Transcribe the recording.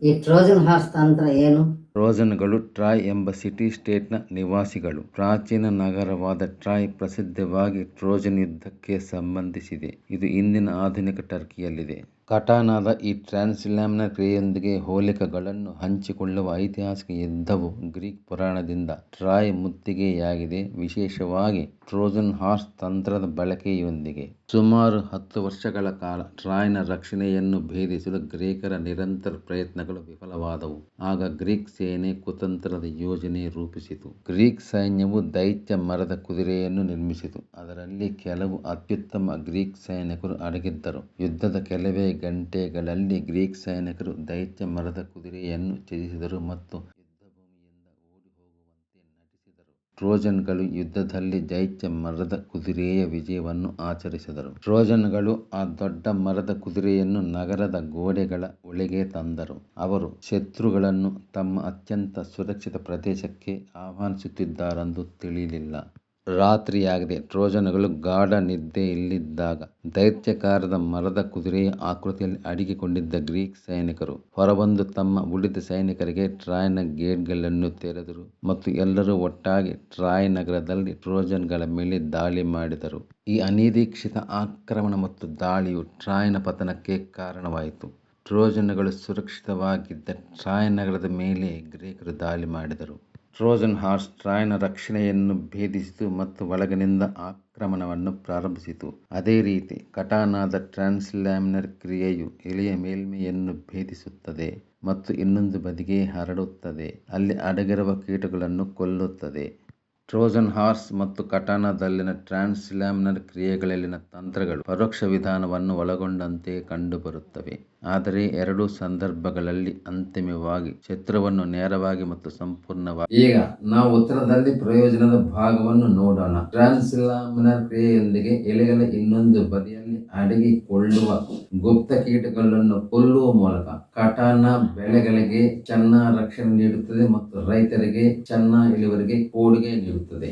ಈ Trojan horse ತಂತ್ರ ಏನು? ಟ್ರೋಜನ್ಗಳು ಟ್ರಾಯ್ ಎಂಬ ಸಿಟಿ-ಸ್ಟೇಟ್ನ ನಿವಾಸಿಗಳು. ಪ್ರಾಚೀನ ನಗರವಾದ ಟ್ರಾಯ್ ಪ್ರಸಿದ್ಧವಾಗಿ ಟ್ರೋಜನ್ ಯುದ್ಧಕ್ಕೆ ಸಂಬಂಧಿಸಿದೆ. ಇದು ಇಂದಿನ ಆಧುನಿಕ ಟರ್ಕಿಯಲ್ಲಿದೆ. ಕಟಾನಾದ ಈ ಟ್ರಾನ್ಸ್ಲ್ಯಾಮ್ನರ್ ಕ್ರಿಯೆಯೊಂದಿಗೆ ಹೋಲಿಕೆಗಳನ್ನು ಹಂಚಿಕೊಳ್ಳುವ ಐತಿಹಾಸಿಕ ಯುದ್ಧವು ಗ್ರೀಕ್ ಪುರಾಣದಿಂದ ಟ್ರಾಯ್ ಮುತ್ತಿಗೆಯಾಗಿದೆ, ವಿಶೇಷವಾಗಿ ಟ್ರೋಜನ್ ಹಾರ್ಸ್ ತಂತ್ರದ ಬಳಕೆಯೊಂದಿಗೆ. ಸುಮಾರು 10 ವರ್ಷಗಳ ಕಾಲ ಟ್ರಾಯ್ನ ರಕ್ಷಣೆಯನ್ನು ಭೇದಿಸಲು ಗ್ರೀಕರ ನಿರಂತರ ಪ್ರಯತ್ನಗಳು ವಿಫಲವಾದವು. ಆಗ ಗ್ರೀಕ್ ಸೇನೆ ಕುತಂತ್ರದ ಯೋಜನೆ ರೂಪಿಸಿತು. ಗ್ರೀಕ್ ಸೈನ್ಯವು ದೈತ್ಯ ಮರದ ಕುದುರೆಯನ್ನು ನಿರ್ಮಿಸಿತು. ಅದರಲ್ಲಿ ಕೆಲವು ಅತ್ಯುತ್ತಮ ಗ್ರೀಕ್ ಸೈನಿಕರು ಅಡಗಿದ್ದರು. ಯುದ್ಧದ ಕೆಲವೇ ಗಂಟೆಗಳಲ್ಲಿ ಗ್ರೀಕ್ ಸೈನಿಕರು ದೈತ್ಯ ಮರದ ಕುದುರೆಯನ್ನು ಛೇದಿಸಿದರು ಮತ್ತು ಯುದ್ಧಭೂಮಿಯಿಂದ ಓಡಿಹೋಗುವಂತೆ ನಟಿಸಿದರು. ಟ್ರೋಜನ್ಗಳು ಯುದ್ಧದಲ್ಲಿ ದೈತ್ಯ ಮರದ ಕುದುರೆಯ ವಿಜಯವನ್ನು ಆಚರಿಸಿದರು. ಟ್ರೋಜನ್ಗಳು ಆ ದೊಡ್ಡ ಮರದ ಕುದುರೆಯನ್ನು ನಗರದ ಗೋಡೆಗಳ ಒಳಗೆ ತಂದರು. ಅವರು ಶತ್ರುಗಳನ್ನು ತಮ್ಮ ಅತ್ಯಂತ ಸುರಕ್ಷಿತ ಪ್ರದೇಶಕ್ಕೆ ಆಹ್ವಾನಿಸುತ್ತಿದ್ದಾರೆಂದು ತಿಳಿಯಲಿಲ್ಲ. ರಾತ್ರಿಯಾಗಿದೆ. ಟ್ರೋಜನ್ಗಳು ಗಾಢ ನಿದ್ದೆಯಲ್ಲಿದ್ದಾಗ ದೈತ್ಯಾಕಾರದ ಮರದ ಕುದುರೆಯ ಆಕೃತಿಯಲ್ಲಿ ಅಡಗಿಕೊಂಡಿದ್ದ ಗ್ರೀಕ್ ಸೈನಿಕರು ಹೊರಬಂದು ತಮ್ಮ ಉಳಿದ ಸೈನಿಕರಿಗೆ ಟ್ರಾಯ್ನ ಗೇಟ್ಗಳನ್ನು ತೆರೆದರು ಮತ್ತು ಎಲ್ಲರೂ ಒಟ್ಟಾಗಿ ಟ್ರಾಯ್ ನಗರದಲ್ಲಿ ಟ್ರೋಜನ್ಗಳ ಮೇಲೆ ದಾಳಿ ಮಾಡಿದರು. ಈ ಅನಿರೀಕ್ಷಿತ ಆಕ್ರಮಣ ಮತ್ತು ದಾಳಿಯು ಟ್ರಾಯ್ನ ಪತನಕ್ಕೆ ಕಾರಣವಾಯಿತು. ಟ್ರೋಜನ್ಗಳು ಸುರಕ್ಷಿತವಾಗಿದ್ದ ಟ್ರಾಯ್ ನಗರದ ಮೇಲೆ ಗ್ರೀಕರು ದಾಳಿ ಮಾಡಿದರು. ಟ್ರೋಜನ್ ಹಾರ್ಸ್ ಟ್ರಾಯ್ನ ರಕ್ಷಣೆಯನ್ನು ಭೇದಿಸಿತು ಮತ್ತು ಒಳಗಿನಿಂದ ಆಕ್ರಮಣವನ್ನು ಪ್ರಾರಂಭಿಸಿತು. ಅದೇ ರೀತಿ ಕಟಾನಾದ ಟ್ರಾನ್ಸ್ಲ್ಯಾಮ್ನರ್ ಕ್ರಿಯೆಯು ಎಲೆಯ ಮೇಲ್ಮೈಯನ್ನು ಭೇದಿಸುತ್ತದೆ ಮತ್ತು ಇನ್ನೊಂದು ಬದಿಗೆ ಹರಡುತ್ತದೆ, ಅಲ್ಲಿ ಅಡಗಿರುವ ಕೀಟಗಳನ್ನು ಕೊಲ್ಲುತ್ತದೆ. ಟ್ರೋಜನ್ ಹಾರ್ಸ್ ಮತ್ತು ಕಟಾನಾದಲ್ಲಿನ ಟ್ರಾನ್ಸ್ಲ್ಯಾಮ್ನರ್ ಕ್ರಿಯೆಗಳಲ್ಲಿನ ತಂತ್ರಗಳು ಪರೋಕ್ಷ ವಿಧಾನವನ್ನು ಒಳಗೊಂಡಂತೆ ಕಂಡುಬರುತ್ತವೆ, ಆದರೆ ಎರಡೂ ಸಂದರ್ಭಗಳಲ್ಲಿ ಅಂತಿಮವಾಗಿ ಶತ್ರುವನ್ನು ನೇರವಾಗಿ ಮತ್ತು ಸಂಪೂರ್ಣವಾಗಿ. ಈಗ ನಾವು ಉತ್ತರದಲ್ಲಿ ಪ್ರಯೋಜನದ ಭಾಗವನ್ನು ನೋಡೋಣ. ಟ್ರಾನ್ಸ್ಲ್ಯಾಮ್ನರ್ ಕ್ರಿಯೆಯೊಂದಿಗೆ ಎಲೆಗಳ ಇನ್ನೊಂದು ಬದಿಯಲ್ಲಿ ಅಡಗಿಕೊಳ್ಳುವ ಗುಪ್ತ ಕೀಟಗಳನ್ನು ಕೊಲ್ಲುವ ಮೂಲಕ ಕಟಾನಾ ಬೆಳೆಗಳಿಗೆ ಚೆನ್ನಾಗಿ ರಕ್ಷಣೆ ನೀಡುತ್ತದೆ ಮತ್ತು ರೈತರಿಗೆ ಚೆನ್ನಾಗಿ ಇಳುವರಿಗೆ ಕೊಡುಗೆ ನೀಡುತ್ತದೆ.